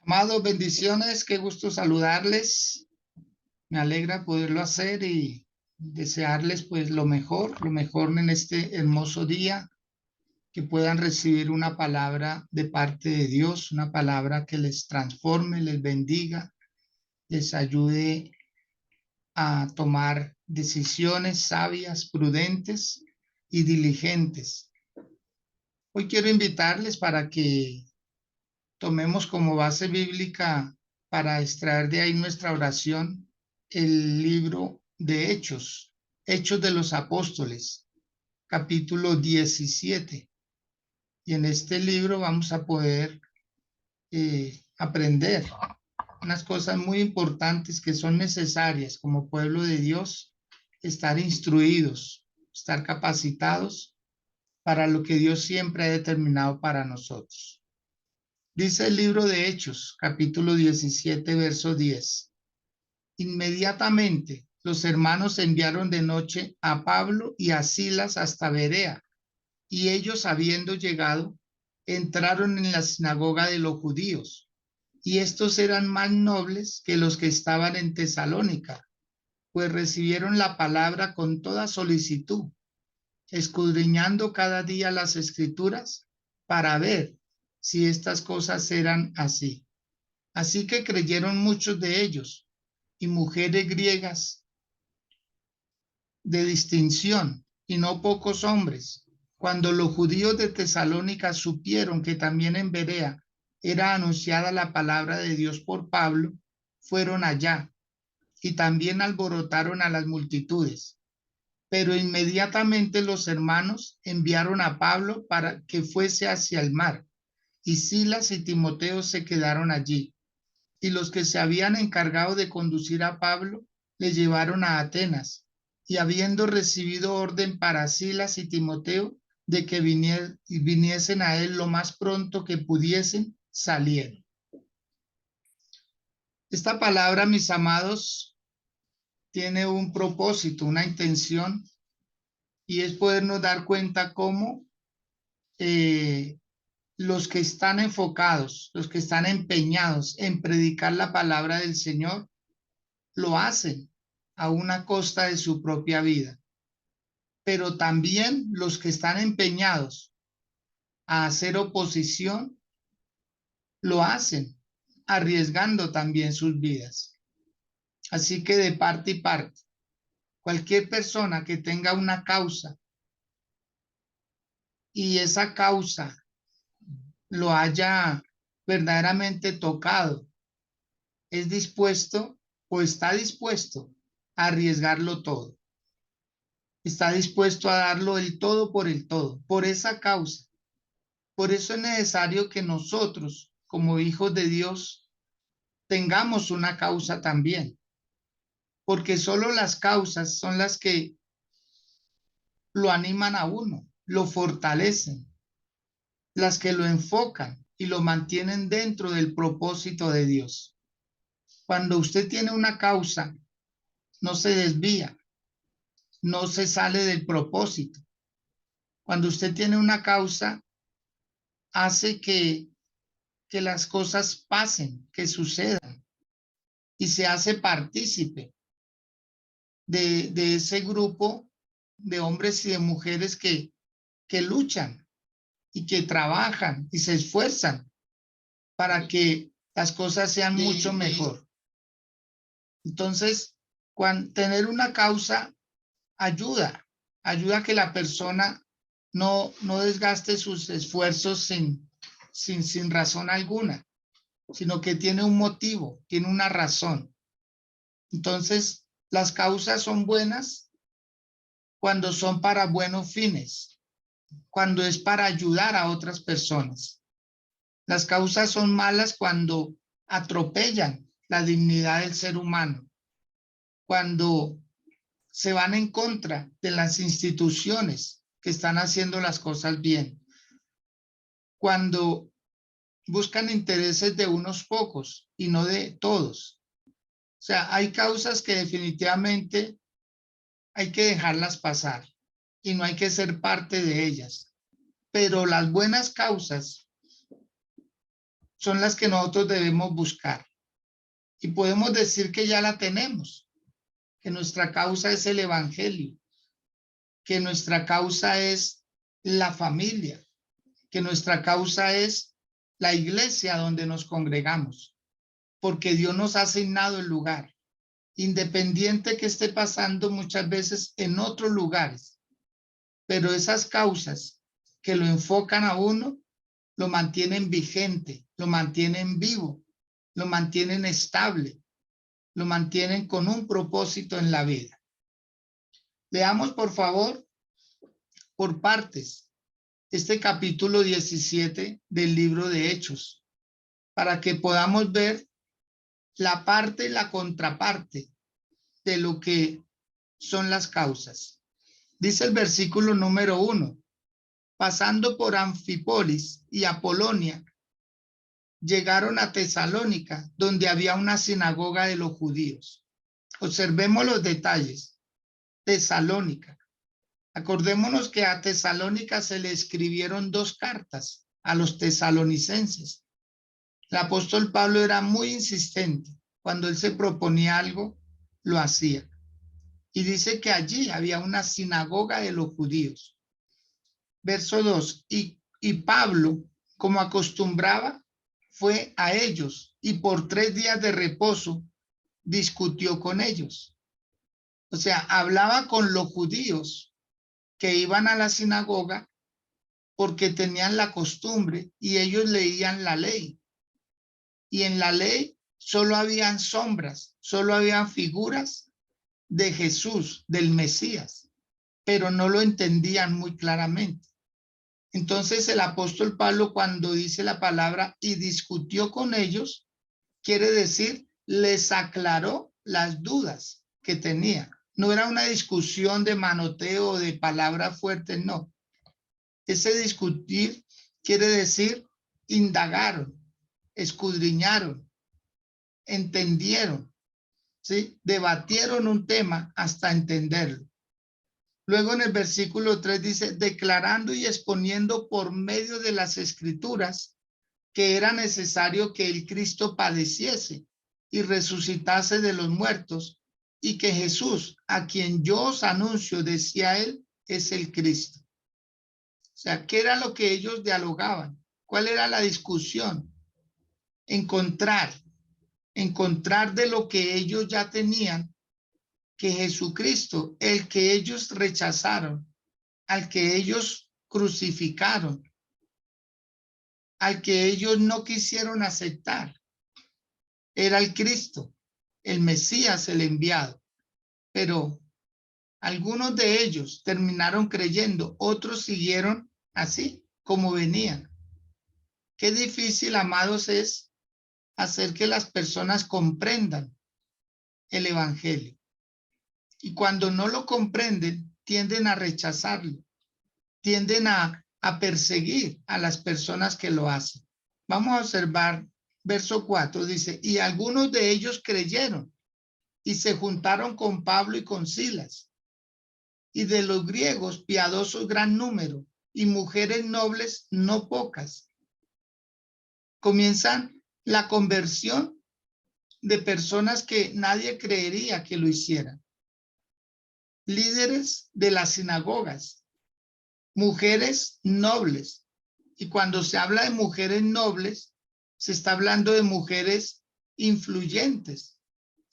Amados, bendiciones, qué gusto saludarles. Me alegra poderlo hacer y desearles pues lo mejor en este hermoso día, que puedan recibir una palabra de parte de Dios, una palabra que les transforme, les bendiga, les ayude a tomar decisiones sabias, prudentes y diligentes. Hoy quiero invitarles para que tomemos como base bíblica para extraer de ahí nuestra oración el libro de Hechos, Hechos de los Apóstoles, capítulo 17. Y en este libro vamos a poder aprender unas cosas muy importantes que son necesarias como pueblo de Dios, estar instruidos, estar capacitados para lo que Dios siempre ha determinado para nosotros. Dice el libro de Hechos, capítulo 17, verso 10. Inmediatamente los hermanos enviaron de noche a Pablo y a Silas hasta Berea, y ellos, habiendo llegado, entraron en la sinagoga de los judíos, y estos eran más nobles que los que estaban en Tesalónica, pues recibieron la palabra con toda solicitud, escudriñando cada día las escrituras para ver si estas cosas eran así. Así que creyeron muchos de ellos, y mujeres griegas de distinción, y no pocos hombres. Cuando los judíos de Tesalónica supieron que también en Berea era anunciada la palabra de Dios por Pablo, fueron allá y también alborotaron a las multitudes. Pero inmediatamente los hermanos enviaron a Pablo para que fuese hacia el mar, y Silas y Timoteo se quedaron allí. Y los que se habían encargado de conducir a Pablo le llevaron a Atenas, y habiendo recibido orden para Silas y Timoteo de que viniesen a él lo más pronto que pudiesen, salieron. Esta palabra, mis amados, tiene un propósito, una intención, y es podernos dar cuenta cómo los que están enfocados, los que están empeñados en predicar la palabra del Señor, lo hacen a una costa de su propia vida. Pero también los que están empeñados a hacer oposición, lo hacen arriesgando también sus vidas. Así que de parte y parte, cualquier persona que tenga una causa y esa causa lo haya verdaderamente tocado, es dispuesto o está dispuesto a arriesgarlo todo. Está dispuesto a darlo el todo, por esa causa. Por eso es necesario que nosotros, como hijos de Dios, tengamos una causa también, porque solo las causas son las que lo animan a uno, lo fortalecen, las que lo enfocan y lo mantienen dentro del propósito de Dios. Cuando usted tiene una causa, no se desvía, no se sale del propósito. Cuando usted tiene una causa, hace que las cosas pasen, que sucedan, y se hace partícipe de ese grupo de hombres y de mujeres que luchan y que trabajan y se esfuerzan para que las cosas sean mucho mejor. Entonces, tener una causa ayuda a que la persona no desgaste sus esfuerzos sin razón alguna, sino que tiene un motivo, tiene una razón. Entonces, las causas son buenas cuando son para buenos fines, cuando es para ayudar a otras personas. Las causas son malas cuando atropellan la dignidad del ser humano, cuando se van en contra de las instituciones que están haciendo las cosas bien, cuando buscan intereses de unos pocos y no de todos. O sea, hay causas que definitivamente hay que dejarlas pasar y no hay que ser parte de ellas. Pero las buenas causas son las que nosotros debemos buscar. Y podemos decir que ya la tenemos, que nuestra causa es el evangelio, que nuestra causa es la familia, que nuestra causa es la iglesia donde nos congregamos, porque Dios nos ha asignado el lugar, independiente que esté pasando muchas veces en otros lugares, pero esas causas que lo enfocan a uno, lo mantienen vigente, lo mantienen vivo, lo mantienen estable, lo mantienen con un propósito en la vida. Veamos, por favor, por partes, este capítulo 17 del libro de Hechos, para que podamos ver la parte y la contraparte de lo que son las causas. Dice el versículo número 1, pasando por Anfípolis y Apolonia, llegaron a Tesalónica, donde había una sinagoga de los judíos. Observemos los detalles. Tesalónica. Acordémonos que a Tesalónica se le escribieron 2 cartas a los tesalonicenses. El apóstol Pablo era muy insistente. Cuando él se proponía algo, lo hacía. Y dice que allí había una sinagoga de los judíos. Verso 2. Y Pablo, como acostumbraba, fue a ellos y por 3 días de reposo discutió con ellos. O sea, hablaba con los judíos que iban a la sinagoga porque tenían la costumbre y ellos leían la ley. Y en la ley solo habían sombras, solo habían figuras de Jesús, del Mesías, pero no lo entendían muy claramente. Entonces el apóstol Pablo, cuando dice la palabra y discutió con ellos, quiere decir, les aclaró las dudas que tenía. No era una discusión de manoteo o de palabras fuertes, no. Ese discutir quiere decir indagaron, escudriñaron, entendieron, ¿sí? Debatieron un tema hasta entenderlo. Luego en el versículo 3 dice, declarando y exponiendo por medio de las escrituras que era necesario que el Cristo padeciese y resucitase de los muertos y que Jesús, a quien yo os anuncio, decía él, es el Cristo. O sea, ¿qué era lo que ellos dialogaban? ¿Cuál era la discusión? Encontrar de lo que ellos ya tenían, que Jesucristo, el que ellos rechazaron, al que ellos crucificaron, al que ellos no quisieron aceptar, era el Cristo, el Mesías, el enviado. Pero algunos de ellos terminaron creyendo, otros siguieron así como venían. Qué difícil, amados, es hacer que las personas comprendan el evangelio. Y cuando no lo comprenden, tienden a rechazarlo, tienden a perseguir a las personas que lo hacen. Vamos a observar verso 4, dice, y algunos de ellos creyeron y se juntaron con Pablo y con Silas, y de los griegos piadosos gran número, y mujeres nobles no pocas. Comienzan la conversión de personas que nadie creería que lo hicieran. Líderes de las sinagogas, mujeres nobles. Y cuando se habla de mujeres nobles, se está hablando de mujeres influyentes.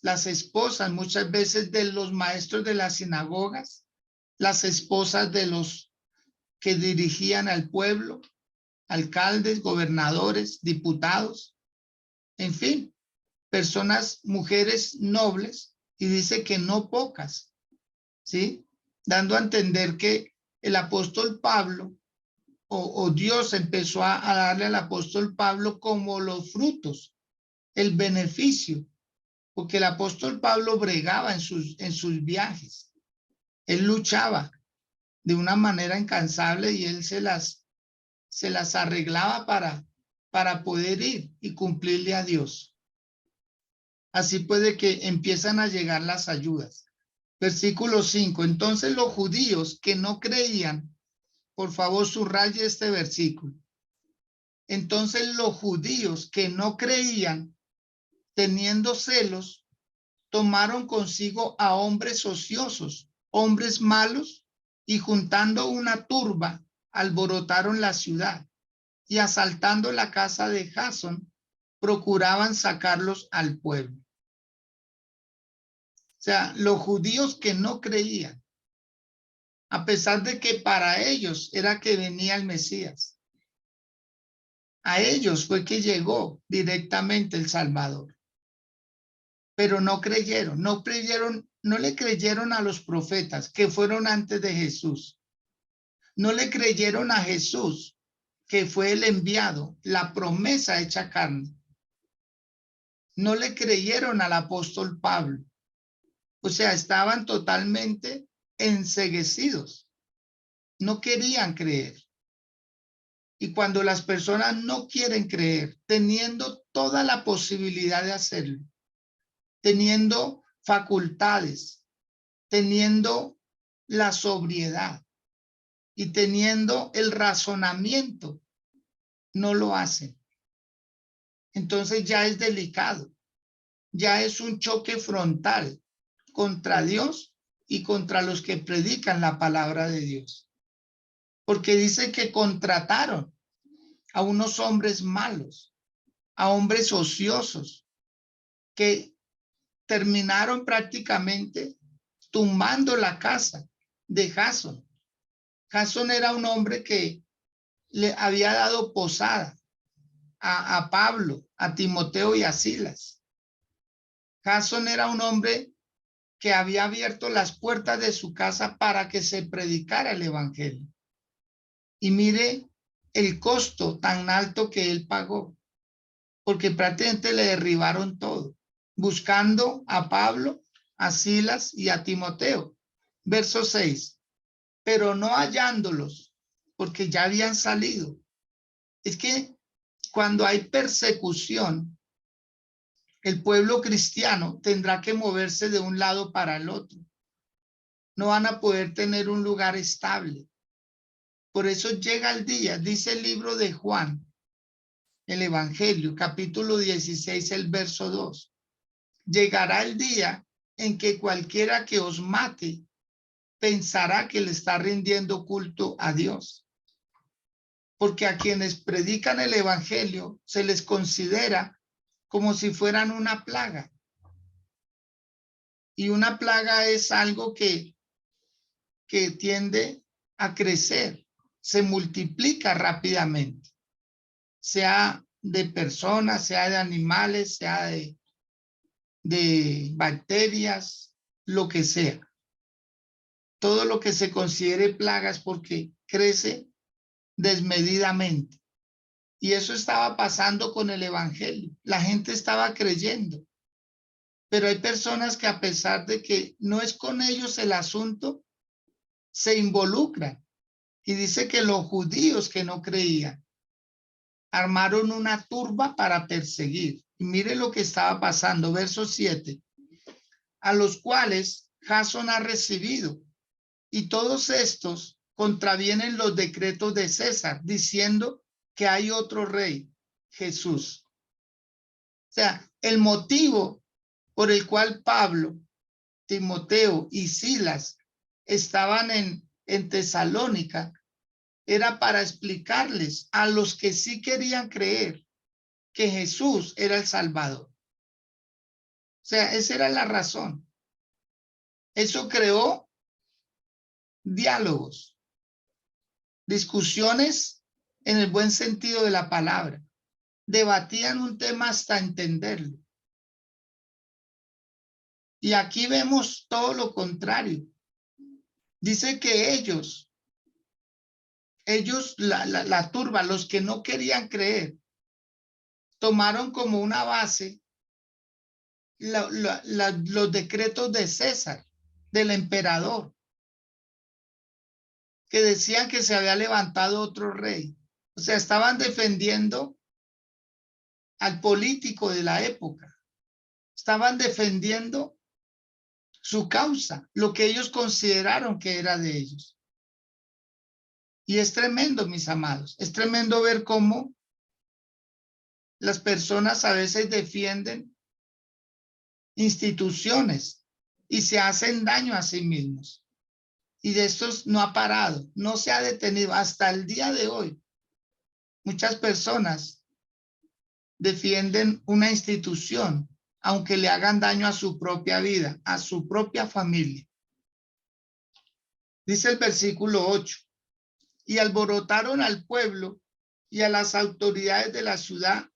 Las esposas muchas veces de los maestros de las sinagogas, las esposas de los que dirigían al pueblo, alcaldes, gobernadores, diputados, en fin, personas, mujeres nobles, y dice que no pocas, ¿sí? Dando a entender que el apóstol Pablo o Dios empezó a darle al apóstol Pablo como los frutos, el beneficio, porque el apóstol Pablo bregaba en sus viajes, él luchaba de una manera incansable y él se las arreglaba para poder ir y cumplirle a Dios. Así puede que empiezan a llegar las ayudas. Versículo 5. Entonces los judíos que no creían, por favor subraye este versículo, Entonces los judíos que no creían, teniendo celos, tomaron consigo a hombres ociosos, hombres malos, y juntando una turba, alborotaron la ciudad y asaltando la casa de Jasón, procuraban sacarlos al pueblo. O sea, los judíos que no creían, a pesar de que para ellos era que venía el Mesías, a ellos fue que llegó directamente el Salvador, pero no creyeron, no le creyeron a los profetas que fueron antes de Jesús, no le creyeron a Jesús, que fue el enviado, la promesa hecha carne, no le creyeron al apóstol Pablo, o sea, estaban totalmente enceguecidos, no querían creer. Y cuando las personas no quieren creer, teniendo toda la posibilidad de hacerlo, teniendo facultades, teniendo la sobriedad y teniendo el razonamiento, no lo hacen. Entonces ya es delicado, ya es un choque frontal contra Dios y contra los que predican la palabra de Dios. Porque dice que contrataron a unos hombres malos, a hombres ociosos, que terminaron prácticamente tumbando la casa de Jasón. Jasón era un hombre que le había dado posada a Pablo, a Timoteo y a Silas. Jasón era un hombre que había abierto las puertas de su casa para que se predicara el evangelio. Y mire el costo tan alto que él pagó, porque prácticamente le derribaron todo, buscando a Pablo, a Silas y a Timoteo. Verso 6, pero no hallándolos, porque ya habían salido. Es que cuando hay persecución, el pueblo cristiano tendrá que moverse de un lado para el otro. No van a poder tener un lugar estable. Por eso llega el día, dice el libro de Juan, el Evangelio, capítulo 16, el verso 2. Llegará el día en que cualquiera que os mate pensará que le está rindiendo culto a Dios. Porque a quienes predican el evangelio se les considera como si fueran una plaga. Y una plaga es algo que tiende a crecer, se multiplica rápidamente, sea de personas, sea de animales, sea de bacterias, lo que sea. Todo lo que se considere plagas porque crece desmedidamente. Y eso estaba pasando con el evangelio. La gente estaba creyendo. Pero hay personas que a pesar de que no es con ellos el asunto, se involucran. Y dice que los judíos que no creían armaron una turba para perseguir. Y mire lo que estaba pasando. Verso 7. A los cuales Jasón ha recibido. Y todos estos contravienen los decretos de César, diciendo que hay otro rey, Jesús. O sea, el motivo por el cual Pablo, Timoteo y Silas estaban en Tesalónica era para explicarles a los que sí querían creer que Jesús era el Salvador. O sea, esa era la razón. Eso creó diálogos, discusiones en el buen sentido de la palabra. Debatían un tema hasta entenderlo. Y aquí vemos todo lo contrario. Dice que ellos, la turba, los que no querían creer, tomaron como una base los decretos de César, del emperador, que decían que se había levantado otro rey. O sea, estaban defendiendo al político de la época. Estaban defendiendo su causa, lo que ellos consideraron que era de ellos. Y es tremendo, mis amados, es tremendo ver cómo las personas a veces defienden instituciones y se hacen daño a sí mismos. Y de estos no ha parado, no se ha detenido hasta el día de hoy. Muchas personas defienden una institución, aunque le hagan daño a su propia vida, a su propia familia. Dice el versículo 8, y alborotaron al pueblo y a las autoridades de la ciudad,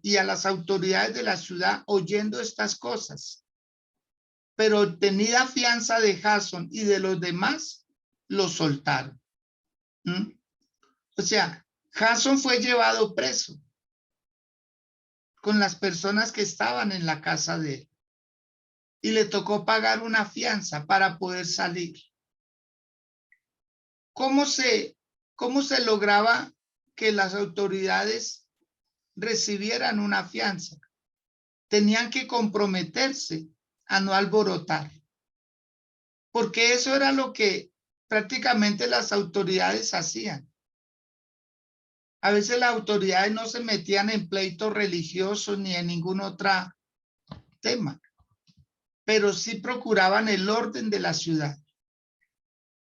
y a las autoridades de la ciudad oyendo estas cosas. Pero obtenida fianza de Jasón y de los demás, lo soltaron. O sea, Jasón fue llevado preso con las personas que estaban en la casa de él y le tocó pagar una fianza para poder salir. ¿Cómo se lograba que las autoridades recibieran una fianza? Tenían que comprometerse a no alborotar, porque eso era lo que prácticamente las autoridades hacían. A veces las autoridades no se metían en pleitos religiosos ni en ningún otro tema, pero sí procuraban el orden de la ciudad.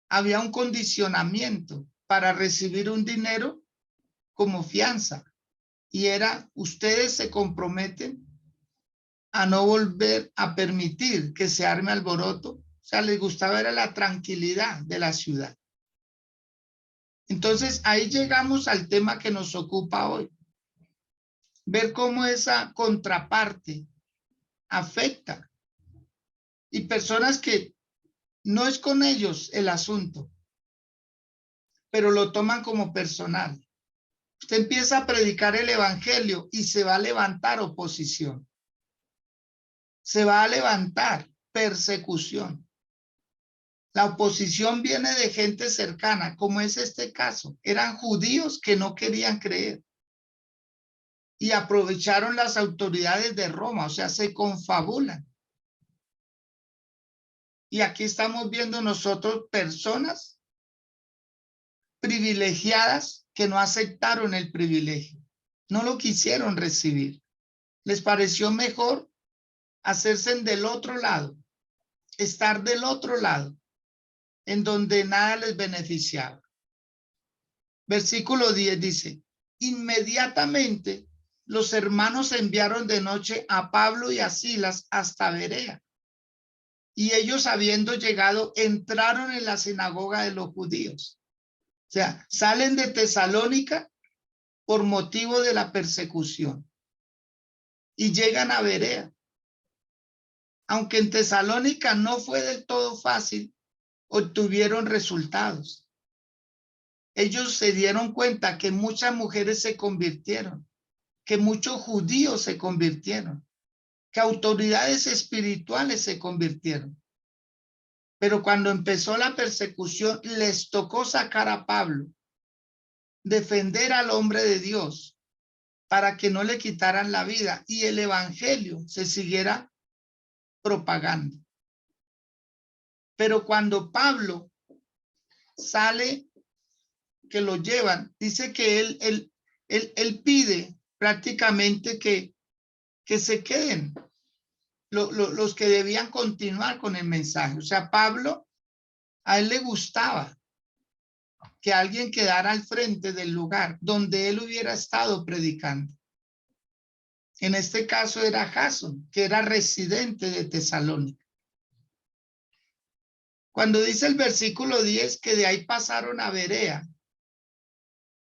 Había un condicionamiento para recibir un dinero como fianza y era: ustedes se comprometen a no volver a permitir que se arme alboroto. O sea, les gustaba era la tranquilidad de la ciudad. Entonces ahí llegamos al tema que nos ocupa hoy, ver cómo esa contraparte afecta, y personas que no es con ellos el asunto, pero lo toman como personal. Usted empieza a predicar el evangelio y se va a levantar oposición, se va a levantar persecución. La oposición viene de gente cercana, como es este caso. Eran judíos que no querían creer y aprovecharon las autoridades de Roma, o sea, se confabulan. Y aquí estamos viendo nosotros personas privilegiadas que no aceptaron el privilegio, no lo quisieron recibir. Les pareció mejor hacerse del otro lado, estar del otro lado, en donde nada les beneficiaba. Versículo 10 dice: inmediatamente los hermanos enviaron de noche a Pablo y a Silas hasta Berea. Y ellos, habiendo llegado, entraron en la sinagoga de los judíos. O sea, salen de Tesalónica por motivo de la persecución y llegan a Berea. Aunque en Tesalónica no fue del todo fácil, obtuvieron resultados. Ellos se dieron cuenta que muchas mujeres se convirtieron, que muchos judíos se convirtieron, que autoridades espirituales se convirtieron. Pero cuando empezó la persecución, les tocó sacar a Pablo, defender al hombre de Dios para que no le quitaran la vida y el evangelio se siguiera propagando. Pero cuando Pablo sale, que lo llevan, dice que él pide prácticamente que se queden los que debían continuar con el mensaje. O sea, Pablo, a él le gustaba que alguien quedara al frente del lugar donde él hubiera estado predicando. En este caso era Jasón, que era residente de Tesalónica. Cuando dice el versículo 10 que de ahí pasaron a Berea,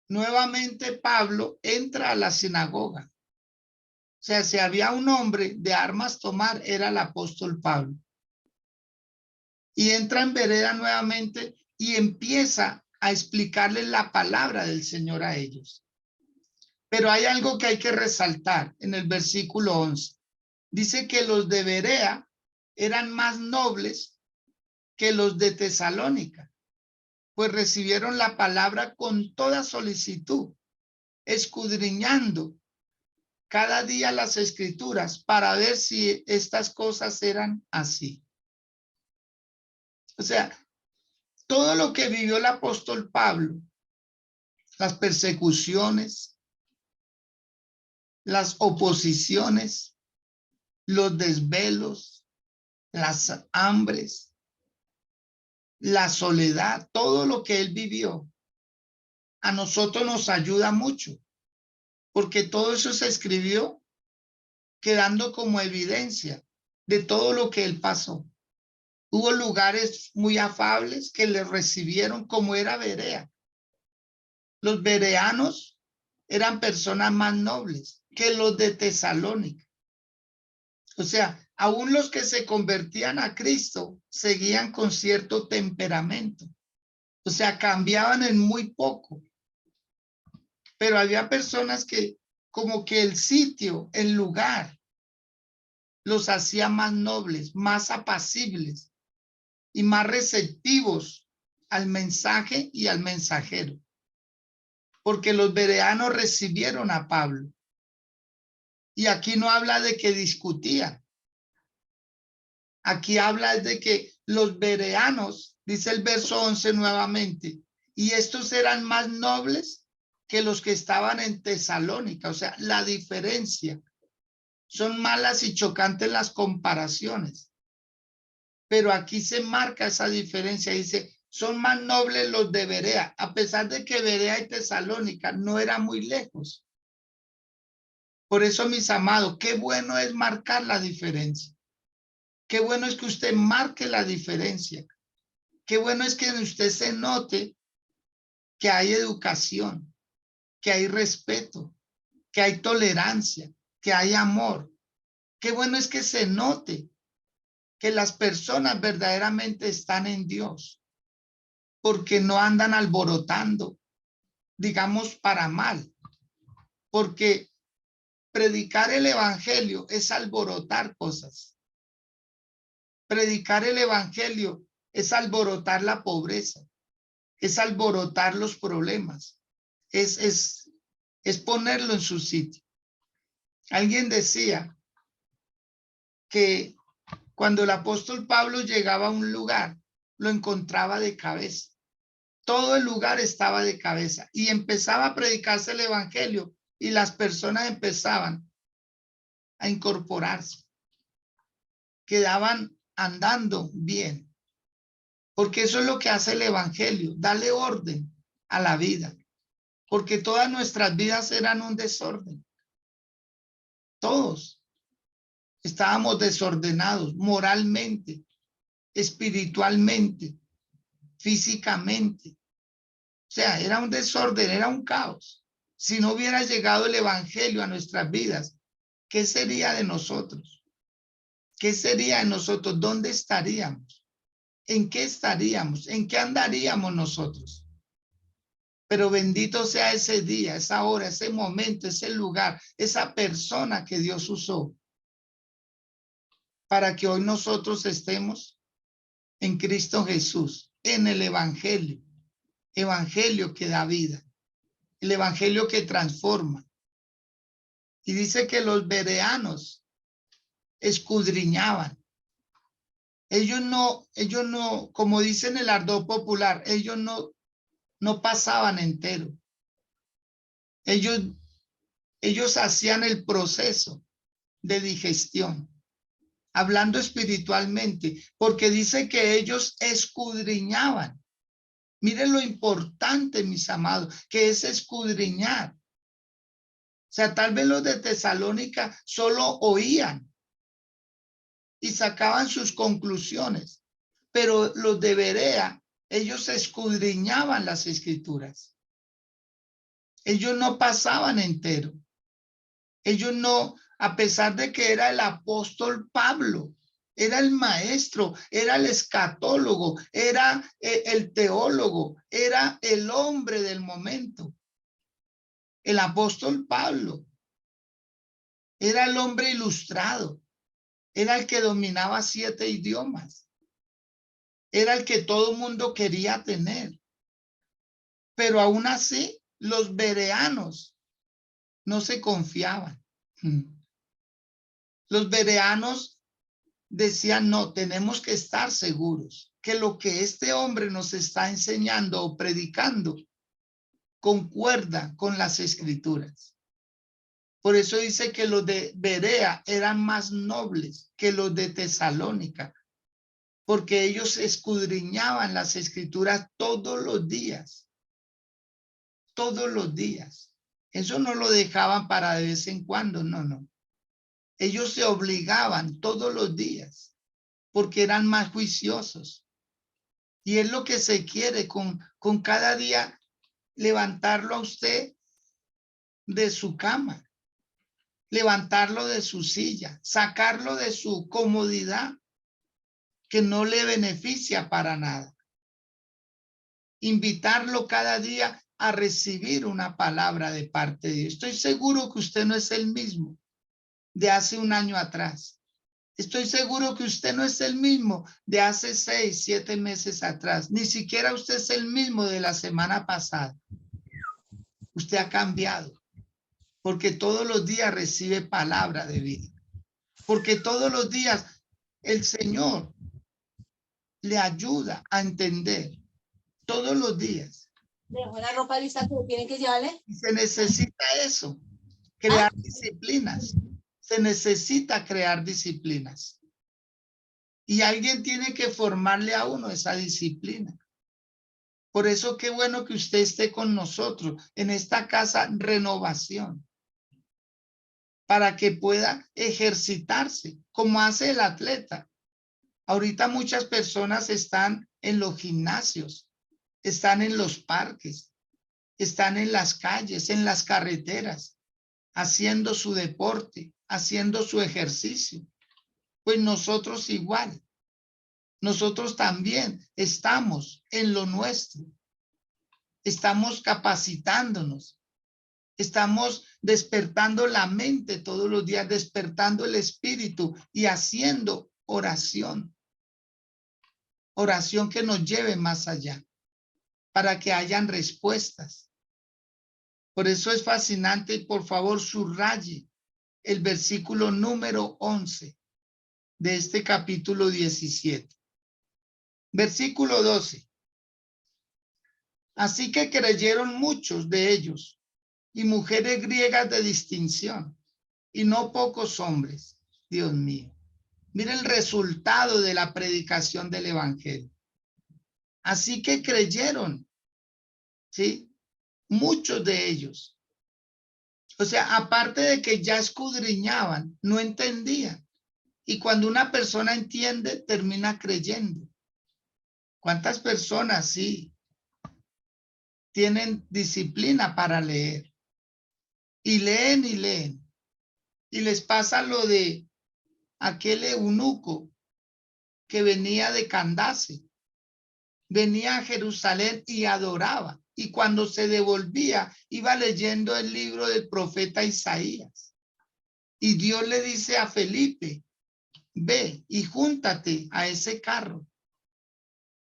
nuevamente Pablo entra a la sinagoga. O sea, si había un hombre de armas tomar, era el apóstol Pablo. Y entra en Berea nuevamente y empieza a explicarles la palabra del Señor a ellos. Pero hay algo que hay que resaltar en el versículo 11. Dice que los de Berea eran más nobles que los de Tesalónica, pues recibieron la palabra con toda solicitud, escudriñando cada día las escrituras para ver si estas cosas eran así. O sea, todo lo que vivió el apóstol Pablo, las persecuciones, las oposiciones, los desvelos, las hambres, la soledad, todo lo que él vivió, a nosotros nos ayuda mucho, porque todo eso se escribió quedando como evidencia de todo lo que él pasó. Hubo lugares muy afables que le recibieron como era Berea. Los bereanos eran personas más nobles que los de Tesalónica. O sea, aún los que se convertían a Cristo seguían con cierto temperamento. O sea, cambiaban en muy poco. Pero había personas que como que el sitio, el lugar, los hacía más nobles, más apacibles y más receptivos al mensaje y al mensajero. Porque los bereanos recibieron a Pablo. Y aquí no habla de que discutían. Aquí habla de que los bereanos, dice el verso 11 nuevamente, y estos eran más nobles que los que estaban en Tesalónica. O sea, la diferencia. Son malas y chocantes las comparaciones. Pero aquí se marca esa diferencia. Dice, son más nobles los de Berea, a pesar de que Berea y Tesalónica no eran muy lejos. Por eso, mis amados, qué bueno es marcar la diferencia. Qué bueno es que usted marque la diferencia. Qué bueno es que usted se note que hay educación, que hay respeto, que hay tolerancia, que hay amor. Qué bueno es que se note que las personas verdaderamente están en Dios, porque no andan alborotando, digamos, para mal, porque predicar el evangelio es alborotar cosas. Predicar el evangelio es alborotar la pobreza, es alborotar los problemas, es ponerlo en su sitio. Alguien decía que cuando el apóstol Pablo llegaba a un lugar, lo encontraba de cabeza. Todo el lugar estaba de cabeza y empezaba a predicarse el evangelio y las personas empezaban a incorporarse, quedaban andando bien, porque eso es lo que hace el evangelio, darle orden a la vida, porque todas nuestras vidas eran un desorden. Todos estábamos desordenados moralmente, espiritualmente, físicamente. O sea, era un desorden, era un caos. Si no hubiera llegado el evangelio a nuestras vidas, ¿qué sería de nosotros? ¿Qué sería de nosotros? ¿Dónde estaríamos? ¿En qué estaríamos? ¿En qué andaríamos nosotros? Pero bendito sea ese día, esa hora, ese momento, ese lugar, esa persona que Dios usó para que hoy nosotros estemos en Cristo Jesús, en el evangelio, evangelio que da vida, el evangelio que transforma. Y dice que los bereanos escudriñaban. Ellos no, como dicen el ardor popular, ellos no pasaban entero. Ellos hacían el proceso de digestión, hablando espiritualmente, porque dice que ellos escudriñaban. Miren lo importante, mis amados, que es escudriñar. O sea, tal vez los de Tesalónica solo oían y sacaban sus conclusiones, pero los de Berea, ellos escudriñaban las escrituras. Ellos no pasaban entero. Ellos no, a pesar de que era el apóstol Pablo, era el maestro, era el escatólogo, era el teólogo, era el hombre del momento. El apóstol Pablo era el hombre ilustrado, era el que dominaba 7 idiomas, era el que todo mundo quería tener. Pero aún así, los bereanos no se confiaban. Los bereanos decían, no, tenemos que estar seguros que lo que este hombre nos está enseñando o predicando concuerda con las escrituras. Por eso dice que los de Berea eran más nobles que los de Tesalónica, porque ellos escudriñaban las escrituras todos los días. Todos los días. Eso no lo dejaban para de vez en cuando, no, no. Ellos se obligaban todos los días porque eran más juiciosos. Y es lo que se quiere con cada día levantarlo a usted de su cama, levantarlo de su silla, sacarlo de su comodidad que no le beneficia para nada. Invitarlo cada día a recibir una palabra de parte de Dios. Estoy seguro que usted no es el mismo de hace un año atrás. Estoy seguro que usted no es el mismo de hace 6, 7 meses atrás. Ni siquiera usted es el mismo de la semana pasada. Usted ha cambiado porque todos los días recibe palabra de vida. Porque todos los días el Señor le ayuda a entender. Todos los días. Dejo la ropa lista que tienen que llevarle. Y se necesita eso, crear disciplinas. Se necesita crear disciplinas. Y alguien tiene que formarle a uno esa disciplina. Por eso qué bueno que usted esté con nosotros en esta casa Renovación, para que pueda ejercitarse como hace el atleta. Ahorita muchas personas están en los gimnasios, están en los parques, están en las calles, en las carreteras, haciendo su deporte, haciendo su ejercicio. Pues nosotros igual. Nosotros también estamos en lo nuestro. Estamos capacitándonos. Estamos despertando la mente todos los días, despertando el espíritu y haciendo oración. Oración que nos lleve más allá, para que hayan respuestas. Por eso es fascinante y por favor subraye el versículo número 11 de este capítulo 17. Versículo 12. Así que creyeron muchos de ellos y mujeres griegas de distinción y no pocos hombres. Dios mío. Mira el resultado de la predicación del evangelio. Así que creyeron, ¿sí? Muchos de ellos. O sea, aparte de que ya escudriñaban, no entendían. Y cuando una persona entiende, termina creyendo. ¿Cuántas personas sí tienen disciplina para leer? Y leen y leen. Y les pasa lo de aquel eunuco que venía de Candace. Venía a Jerusalén y adoraba. Y cuando se devolvía, iba leyendo el libro del profeta Isaías. Y Dios le dice a Felipe, ve y júntate a ese carro.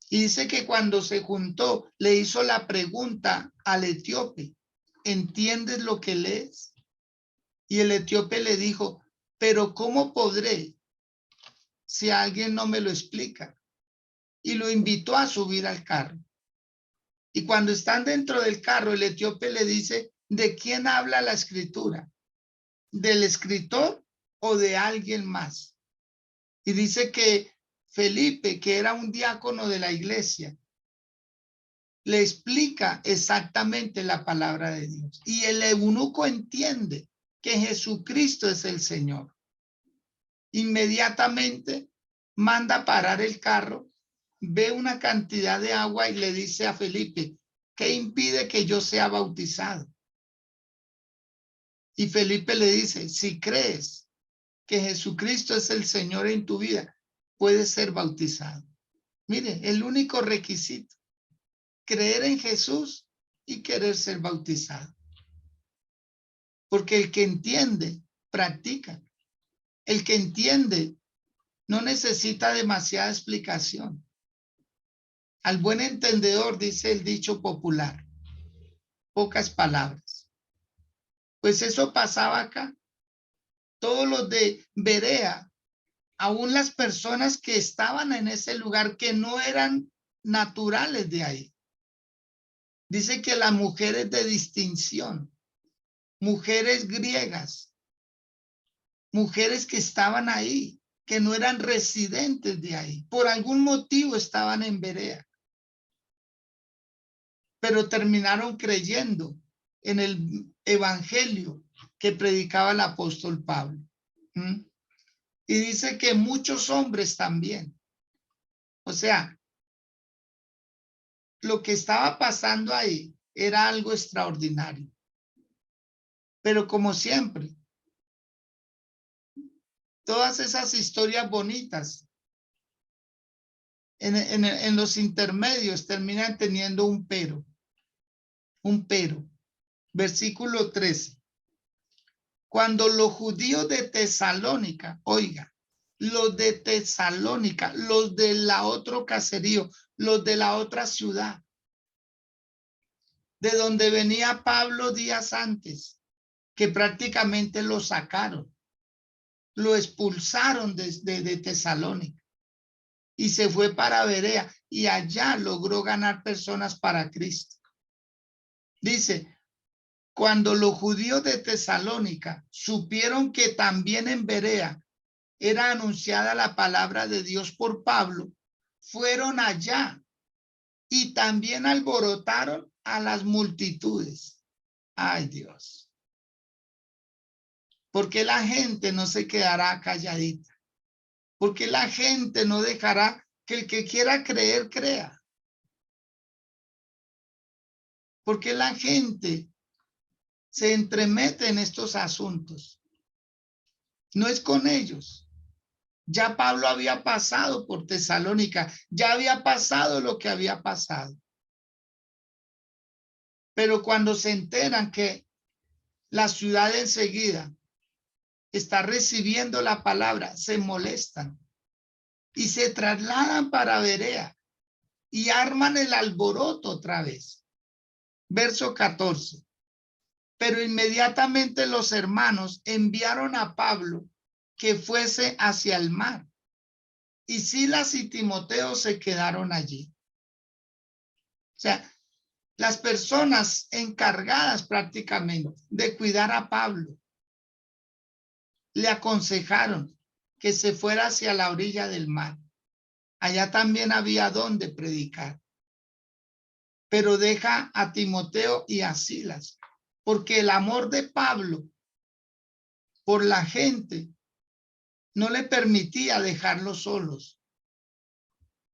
Y dice que cuando se juntó, le hizo la pregunta al etíope, ¿entiendes lo que lees? Y el etíope le dijo, pero ¿cómo podré si alguien no me lo explica? Y lo invitó a subir al carro. Y cuando están dentro del carro, el etíope le dice, ¿de quién habla la escritura? ¿Del escritor o de alguien más? Y dice que Felipe, que era un diácono de la iglesia, le explica exactamente la palabra de Dios. Y el eunuco entiende que Jesucristo es el Señor. Inmediatamente manda parar el carro, ve una cantidad de agua y le dice a Felipe, ¿qué impide que yo sea bautizado? Y Felipe le dice, si crees que Jesucristo es el Señor en tu vida, puedes ser bautizado. Mire, el único requisito, creer en Jesús y querer ser bautizado. Porque el que entiende, practica. El que entiende no necesita demasiada explicación. Al buen entendedor, dice el dicho popular, pocas palabras. Pues eso pasaba acá. Todos los de Berea, aún las personas que estaban en ese lugar que no eran naturales de ahí. Dice que las mujeres de distinción, mujeres griegas, mujeres que estaban ahí, que no eran residentes de ahí, por algún motivo estaban en Berea, pero terminaron creyendo en el evangelio que predicaba el apóstol Pablo. ¿Mm? Y dice que muchos hombres también. O sea, lo que estaba pasando ahí era algo extraordinario. Pero como siempre, todas esas historias bonitas en los intermedios terminan teniendo un pero. Un pero. Versículo 13. Cuando los judíos de Tesalónica, oiga, los de Tesalónica, los de la otro caserío, los de la otra ciudad, de donde venía Pablo días antes, que prácticamente lo sacaron, lo expulsaron de Tesalónica y se fue para Berea y allá logró ganar personas para Cristo. Dice, cuando los judíos de Tesalónica supieron que también en Berea era anunciada la palabra de Dios por Pablo, fueron allá y también alborotaron a las multitudes. Ay, Dios. ¿Por qué la gente no se quedará calladita? ¿Por qué la gente no dejará que el que quiera creer, crea? ¿Por qué la gente se entremete en estos asuntos? No es con ellos. Ya Pablo había pasado por Tesalónica, ya había pasado lo que había pasado. Pero cuando se enteran que la ciudad enseguida está recibiendo la palabra, se molestan y se trasladan para Berea y arman el alboroto otra vez. Verso 14. Pero inmediatamente los hermanos enviaron a Pablo que fuese hacia el mar, y Silas y Timoteo se quedaron allí. O sea, las personas encargadas prácticamente de cuidar a Pablo le aconsejaron que se fuera hacia la orilla del mar. Allá también había donde predicar. Pero deja a Timoteo y a Silas, porque el amor de Pablo por la gente no le permitía dejarlos solos,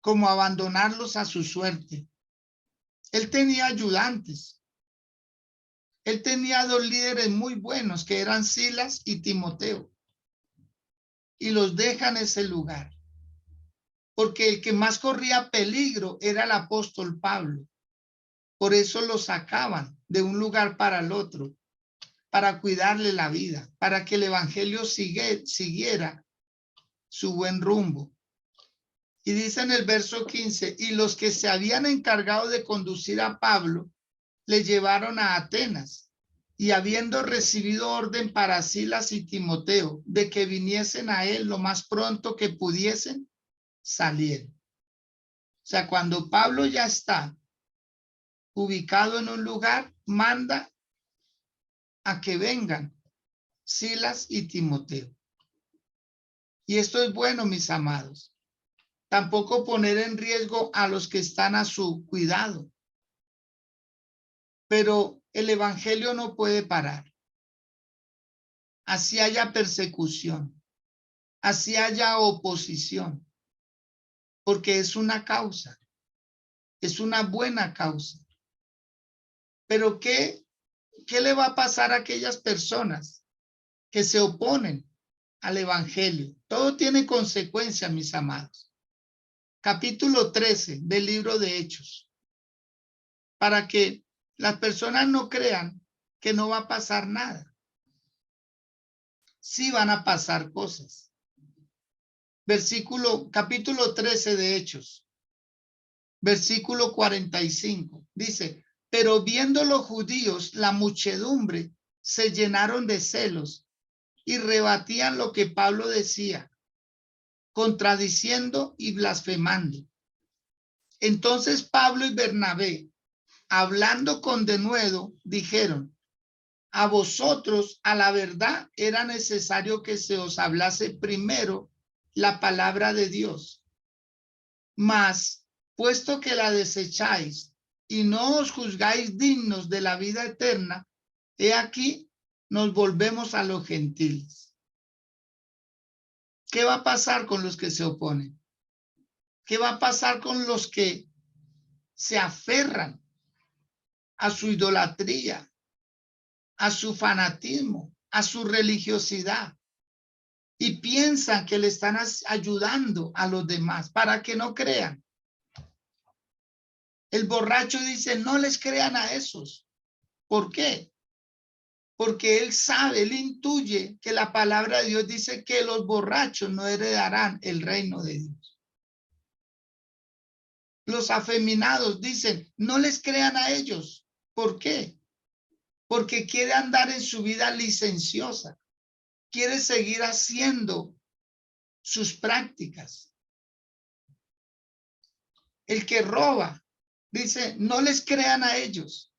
como abandonarlos a su suerte. Él tenía ayudantes. Él tenía dos líderes muy buenos que eran Silas y Timoteo. Y los deja en ese lugar. Porque el que más corría peligro era el apóstol Pablo. Por eso lo sacaban de un lugar para el otro, para cuidarle la vida, para que el evangelio siguiera su buen rumbo. Y dice en el verso 15, y los que se habían encargado de conducir a Pablo, le llevaron a Atenas, y habiendo recibido orden para Silas y Timoteo, de que viniesen a él lo más pronto que pudiesen, salieron. O sea, cuando Pablo ya está ubicado en un lugar, manda a que vengan Silas y Timoteo. Y esto es bueno, mis amados. Tampoco poner en riesgo a los que están a su cuidado. Pero el evangelio no puede parar. Así haya persecución, así haya oposición, porque es una causa, es una buena causa. Pero ¿qué le va a pasar a aquellas personas que se oponen al evangelio? Todo tiene consecuencias, mis amados. Capítulo 13 del libro de Hechos. Para que las personas no crean que no va a pasar nada. Sí van a pasar cosas. Capítulo 13 de Hechos. Versículo 45. Dice, pero viendo los judíos la muchedumbre, se llenaron de celos y rebatían lo que Pablo decía, contradiciendo y blasfemando. Entonces Pablo y Bernabé, hablando con denuedo, dijeron, a vosotros, a la verdad, era necesario que se os hablase primero la palabra de Dios. Mas, puesto que la desecháis y no os juzgáis dignos de la vida eterna, he aquí, nos volvemos a los gentiles. ¿Qué va a pasar con los que se oponen? ¿Qué va a pasar con los que se aferran a su idolatría, a su fanatismo, a su religiosidad y piensan que le están ayudando a los demás para que no crean? El borracho dice, no les crean a esos. ¿Por qué? Porque él sabe, él intuye que la palabra de Dios dice que los borrachos no heredarán el reino de Dios. Los afeminados dicen, no les crean a ellos. ¿Por qué? Porque quiere andar en su vida licenciosa. Quiere seguir haciendo sus prácticas. El que roba, dice, no les crean a ellos.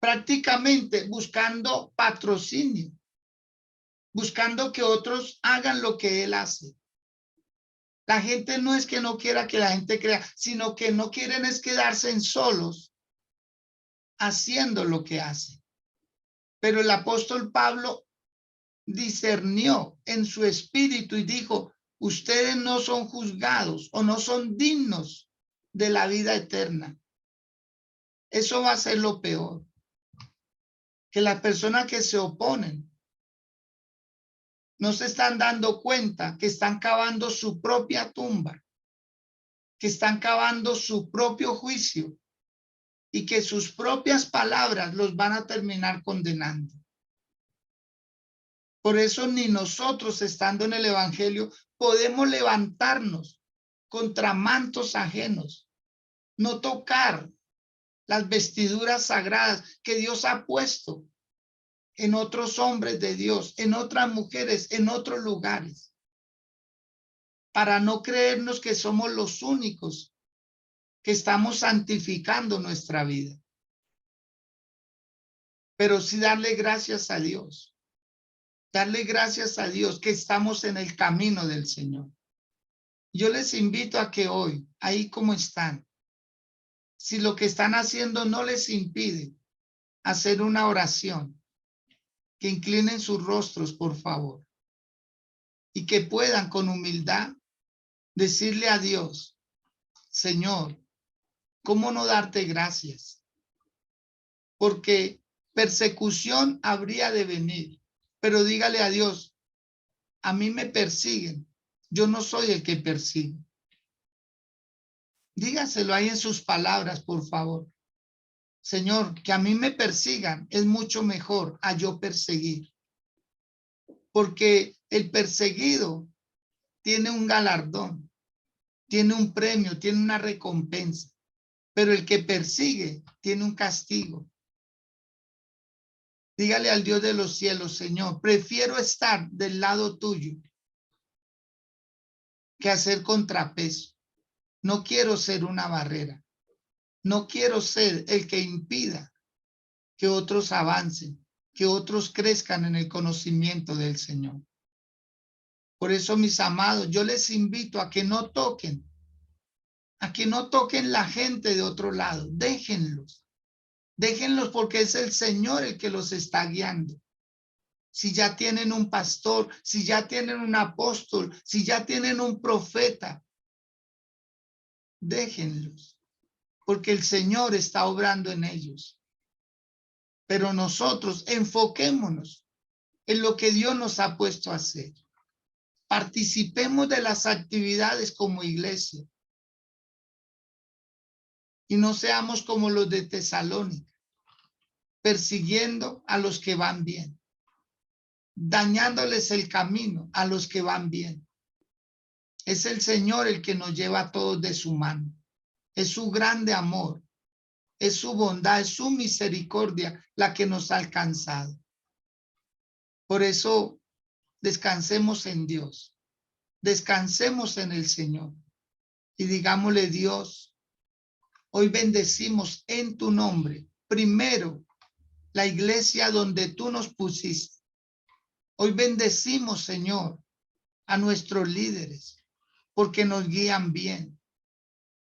Prácticamente buscando patrocinio, buscando que otros hagan lo que él hace. La gente no es que no quiera que la gente crea, sino que no quieren es quedarse en solos haciendo lo que hace. Pero el apóstol Pablo discernió en su espíritu y dijo, ustedes no son juzgados o no son dignos de la vida eterna. Eso va a ser lo peor. Que las personas que se oponen no se están dando cuenta que están cavando su propia tumba, que están cavando su propio juicio y que sus propias palabras los van a terminar condenando. Por eso ni nosotros, estando en el evangelio, podemos levantarnos contra mantos ajenos, no tocar las vestiduras sagradas que Dios ha puesto en otros hombres de Dios, en otras mujeres, en otros lugares, para no creernos que somos los únicos que estamos santificando nuestra vida. Pero sí darle gracias a Dios. Darle gracias a Dios que estamos en el camino del Señor. Yo les invito a que hoy, ahí como están, si lo que están haciendo no les impide hacer una oración, que inclinen sus rostros, por favor, y que puedan con humildad decirle a Dios, Señor, ¿cómo no darte gracias? Porque persecución habría de venir, pero dígale a Dios, a mí me persiguen, yo no soy el que persigue. Dígaselo ahí en sus palabras, por favor. Señor, que a mí me persigan es mucho mejor a yo perseguir. Porque el perseguido tiene un galardón, tiene un premio, tiene una recompensa. Pero el que persigue tiene un castigo. Dígale al Dios de los cielos, Señor, prefiero estar del lado tuyo que hacer contrapeso. No quiero ser una barrera. No quiero ser el que impida que otros avancen, que otros crezcan en el conocimiento del Señor. Por eso, mis amados, yo les invito a que no toquen la gente de otro lado. Déjenlos porque es el Señor el que los está guiando. Si ya tienen un pastor, si ya tienen un apóstol, si ya tienen un profeta, déjenlos, porque el Señor está obrando en ellos. Pero nosotros enfoquémonos en lo que Dios nos ha puesto a hacer. Participemos de las actividades como iglesia y no seamos como los de Tesalónica, persiguiendo a los que van bien, dañándoles el camino a los que van bien. Es el Señor el que nos lleva a todos de su mano. Es su grande amor, es su bondad, es su misericordia la que nos ha alcanzado. Por eso descansemos en Dios, descansemos en el Señor y digámosle, Dios, hoy bendecimos en tu nombre, primero, la iglesia donde tú nos pusiste. Hoy bendecimos, Señor, a nuestros líderes, porque nos guían bien,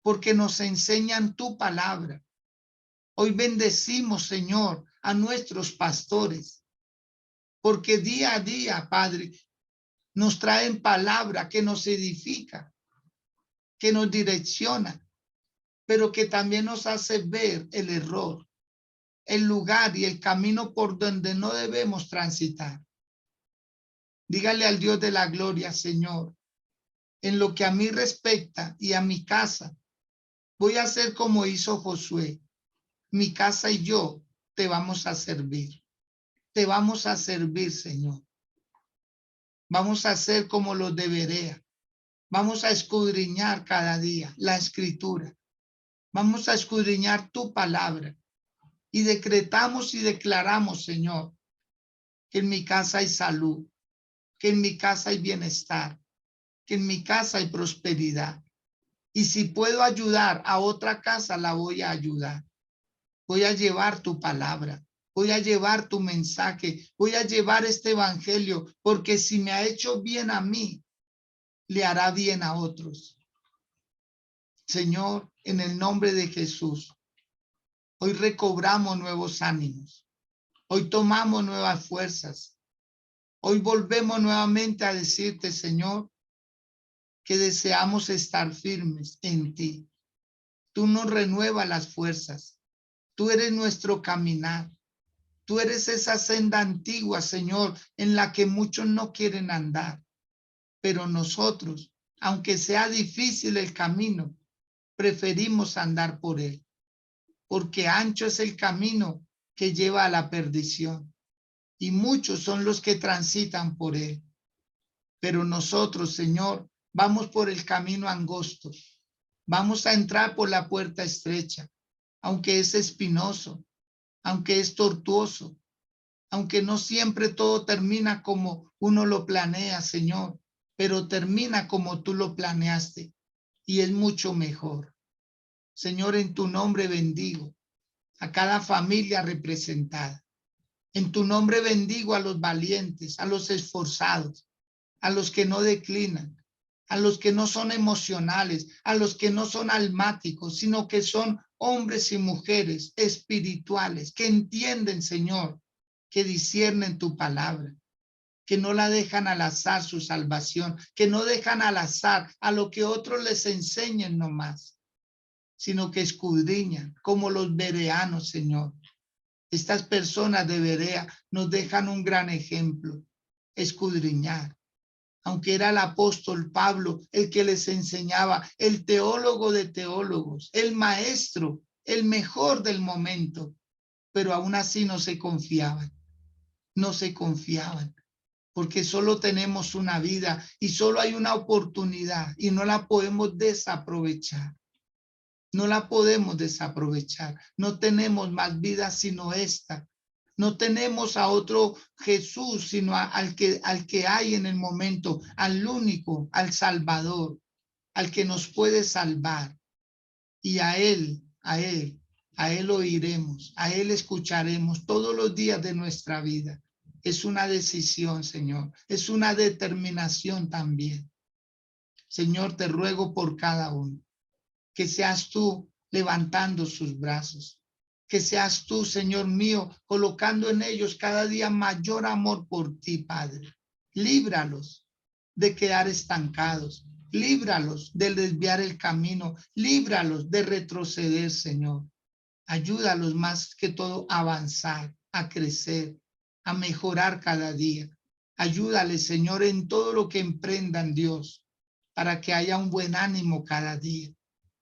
porque nos enseñan tu palabra. Hoy bendecimos, Señor, a nuestros pastores, porque día a día, Padre, nos traen palabra que nos edifica, que nos direcciona, pero que también nos hace ver el error, el lugar y el camino por donde no debemos transitar. Dígale al Dios de la gloria, Señor, en lo que a mí respecta y a mi casa, voy a hacer como hizo Josué. Mi casa y yo te vamos a servir. Te vamos a servir, Señor. Vamos a hacer como los de Berea. Vamos a escudriñar cada día la escritura. Vamos a escudriñar tu palabra. Y decretamos y declaramos, Señor, que en mi casa hay salud, que en mi casa hay bienestar, que en mi casa hay prosperidad. Y si puedo ayudar a otra casa, la voy a ayudar. Voy a llevar tu palabra, voy a llevar tu mensaje, voy a llevar este evangelio, porque si me ha hecho bien a mí, le hará bien a otros. Señor, en el nombre de Jesús, hoy recobramos nuevos ánimos, hoy tomamos nuevas fuerzas, hoy volvemos nuevamente a decirte, Señor, que deseamos estar firmes en ti. Tú nos renuevas las fuerzas, tú eres nuestro caminar. Tú eres esa senda antigua, Señor, en la que muchos no quieren andar. Pero nosotros, aunque sea difícil el camino, preferimos andar por él. Porque ancho es el camino que lleva a la perdición. Y muchos son los que transitan por él. Pero nosotros, Señor, vamos por el camino angosto. Vamos a entrar por la puerta estrecha, aunque es espinoso, aunque es tortuoso, aunque no siempre todo termina como uno lo planea, Señor, pero termina como tú lo planeaste y es mucho mejor. Señor, en tu nombre bendigo a cada familia representada. En tu nombre bendigo a los valientes, a los esforzados, a los que no declinan, a los que no son emocionales, a los que no son almáticos, sino que son hombres y mujeres espirituales que entienden, Señor, que disciernen tu palabra, que no la dejan al azar su salvación, que no dejan al azar a lo que otros les enseñen nomás, sino que escudriñan como los bereanos, Señor. Estas personas de Berea nos dejan un gran ejemplo, escudriñar. Aunque era el apóstol Pablo el que les enseñaba, el teólogo de teólogos, el maestro, el mejor del momento, pero aún así no se confiaban. No se confiaban, porque solo tenemos una vida y solo hay una oportunidad y no la podemos desaprovechar. No la podemos desaprovechar. No tenemos más vida sino esta. No tenemos a otro Jesús, sino al que hay en el momento, al único, al Salvador, al que nos puede salvar. Y a Él oiremos, a Él escucharemos todos los días de nuestra vida. Es una decisión, Señor. Es una determinación también. Señor, te ruego por cada uno. Que seas tú levantando sus brazos. Que seas tú, Señor mío, colocando en ellos cada día mayor amor por ti, Padre. Líbralos de quedar estancados. Líbralos de desviar el camino. Líbralos de retroceder, Señor. Ayúdalos más que todo a avanzar, a crecer, a mejorar cada día. Ayúdales, Señor, en todo lo que emprendan, Dios, para que haya un buen ánimo cada día.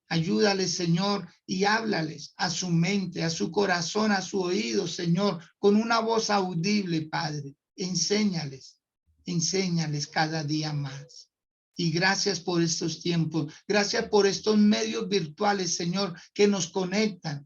Ayúdales, Señor, y háblales a su mente, a su corazón, a su oído, Señor, con una voz audible, Padre. Enséñales, enséñales cada día más. Y gracias por estos tiempos, gracias por estos medios virtuales, Señor, que nos conectan,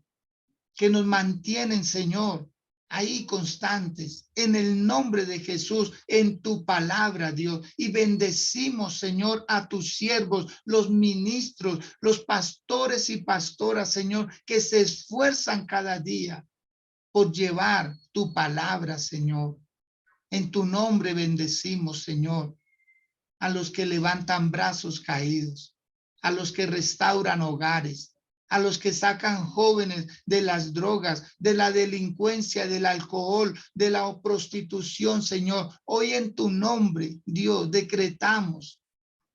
que nos mantienen, Señor, ahí constantes, en el nombre de Jesús, en tu palabra, Dios. Y bendecimos, Señor, a tus siervos, los ministros, los pastores y pastoras, Señor, que se esfuerzan cada día por llevar tu palabra, Señor. En tu nombre bendecimos, Señor, a los que levantan brazos caídos, a los que restauran hogares, a los que sacan jóvenes de las drogas, de la delincuencia, del alcohol, de la prostitución, Señor. Hoy en tu nombre, Dios, decretamos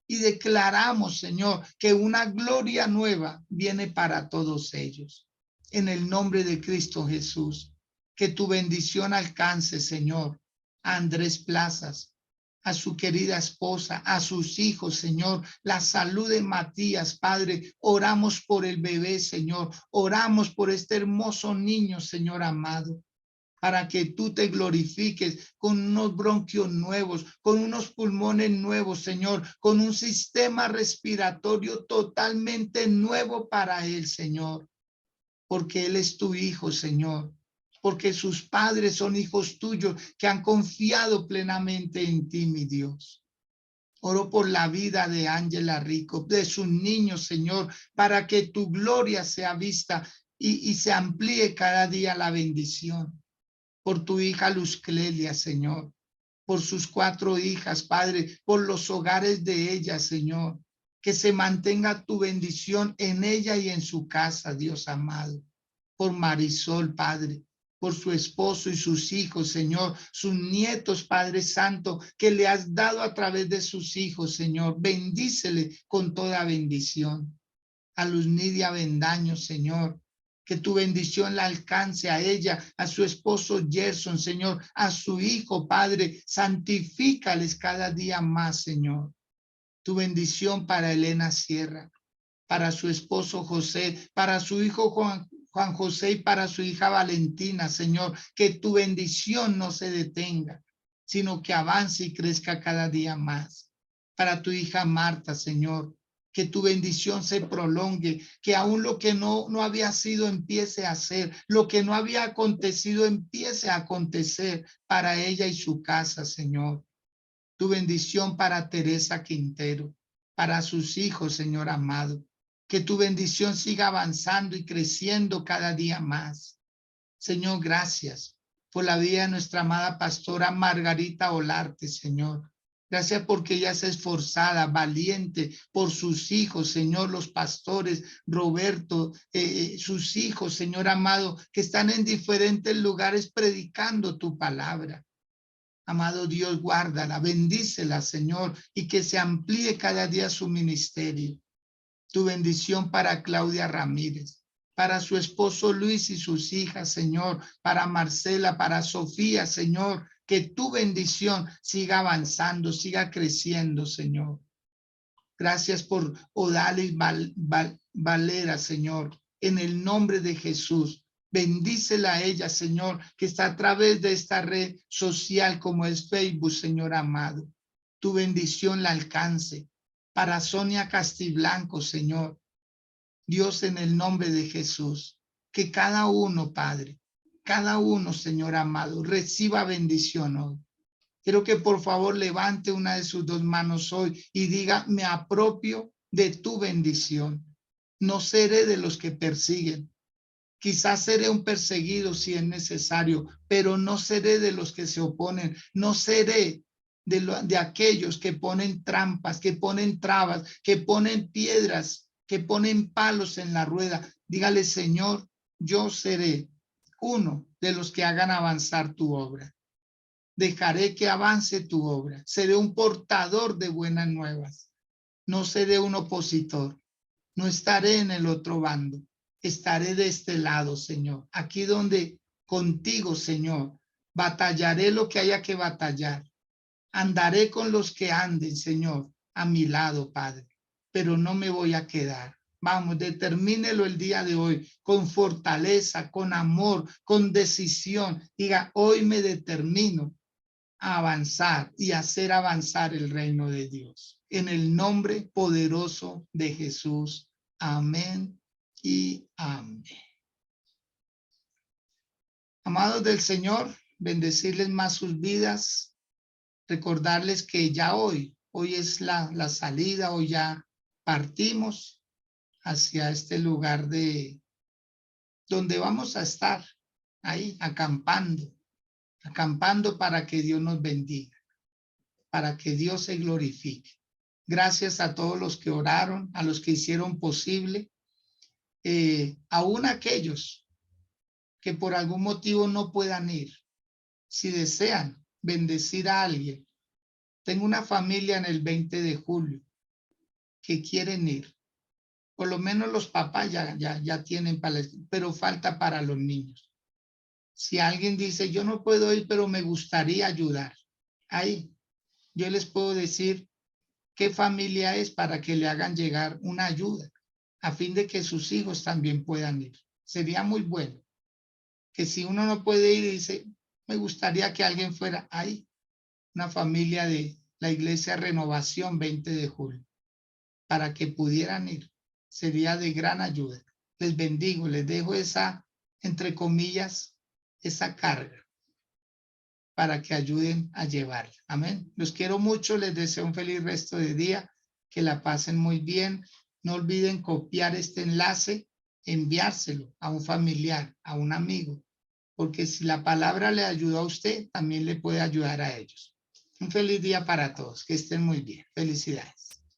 y declaramos, Señor, que una gloria nueva viene para todos ellos. En el nombre de Cristo Jesús, que tu bendición alcance, Señor, a Andrés Plazas, a su querida esposa, a sus hijos, Señor, la salud de Matías, Padre. Oramos por el bebé, Señor. Oramos por este hermoso niño, Señor amado, para que tú te glorifiques con unos bronquios nuevos, con unos pulmones nuevos, Señor, con un sistema respiratorio totalmente nuevo para él, Señor, porque él es tu hijo, Señor, porque sus padres son hijos tuyos que han confiado plenamente en ti, mi Dios. Oro por la vida de Ángela Rico, de sus niños, Señor, para que tu gloria sea vista y se amplíe cada día la bendición. Por tu hija Luz Clelia, Señor, por sus 4 hijas, Padre, por los hogares de ellas, Señor, que se mantenga tu bendición en ella y en su casa, Dios amado. Por Marisol, Padre, por su esposo y sus hijos, Señor, sus nietos, Padre Santo, que le has dado a través de sus hijos, Señor. Bendícele con toda bendición. A Luz Nidia Bendaño, Señor, que tu bendición la alcance a ella, a su esposo Gerson, Señor, a su hijo, Padre, santifícales cada día más, Señor. Tu bendición para Elena Sierra, para su esposo José, para su hijo Juan José y para su hija Valentina, Señor, que tu bendición no se detenga, sino que avance y crezca cada día más. Para tu hija Marta, Señor, que tu bendición se prolongue, que aún lo que no había sido empiece a ser, lo que no había acontecido empiece a acontecer para ella y su casa, Señor. Tu bendición para Teresa Quintero, para sus hijos, Señor amado. Que tu bendición siga avanzando y creciendo cada día más. Señor, gracias por la vida de nuestra amada pastora Margarita Olarte, Señor. Gracias porque ella es esforzada, valiente por sus hijos, Señor, los pastores, Roberto, sus hijos, Señor amado, que están en diferentes lugares predicando tu palabra. Amado Dios, guárdala, bendícela, Señor, y que se amplíe cada día su ministerio. Tu bendición para Claudia Ramírez, para su esposo Luis y sus hijas, Señor, para Marcela, para Sofía, Señor, que tu bendición siga avanzando, siga creciendo, Señor. Gracias por Odalis Valera, Señor, en el nombre de Jesús. Bendícela a ella, Señor, que está a través de esta red social como es Facebook, Señor amado. Tu bendición la alcance. Para Sonia Castiblanco, Señor. Dios, en el nombre de Jesús, que cada uno, Padre, cada uno, Señor amado, reciba bendición hoy. Quiero que por favor levante una de sus 2 manos hoy y diga, me apropio de tu bendición. No seré de los que persiguen. Quizás seré un perseguido si es necesario, pero no seré de los que se oponen. No seré de aquellos que ponen trampas, que ponen trabas, que ponen piedras, que ponen palos en la rueda. Dígale, Señor, yo seré uno de los que hagan avanzar tu obra. Dejaré que avance tu obra. Seré un portador de buenas nuevas. No seré un opositor. No estaré en el otro bando. Estaré de este lado, Señor. Aquí donde contigo, Señor, batallaré lo que haya que batallar. Andaré con los que anden, Señor, a mi lado, Padre. Pero no me voy a quedar. Vamos, determínelo el día de hoy con fortaleza, con amor, con decisión. Diga, hoy me determino a avanzar y hacer avanzar el reino de Dios. En el nombre poderoso de Jesús. Amén y amén. Amados del Señor, bendecirles más sus vidas, recordarles que ya hoy es la salida, hoy ya partimos hacia este lugar donde vamos a estar ahí acampando para que Dios nos bendiga, para que Dios se glorifique. Gracias a todos los que oraron, a los que hicieron posible, aún aquellos que por algún motivo no puedan ir. Si desean bendecir a alguien, tengo una familia en el 20 de julio que quieren ir. Por lo menos los papás ya tienen para, pero falta para los niños. Si alguien dice, yo no puedo ir, pero me gustaría ayudar, ahí yo les puedo decir qué familia es para que le hagan llegar una ayuda a fin de que sus hijos también puedan ir. Sería muy bueno que si uno no puede ir, dice, me gustaría que alguien fuera ahí, una familia de la Iglesia Renovación 20 de julio, para que pudieran ir. Sería de gran ayuda. Les bendigo, les dejo esa, entre comillas, esa carga para que ayuden a llevarla. Amén. Los quiero mucho, les deseo un feliz resto de día, que la pasen muy bien. No olviden copiar este enlace, enviárselo a un familiar, a un amigo, porque si la palabra le ayudó a usted, también le puede ayudar a ellos. Un feliz día para todos, que estén muy bien. Felicidades.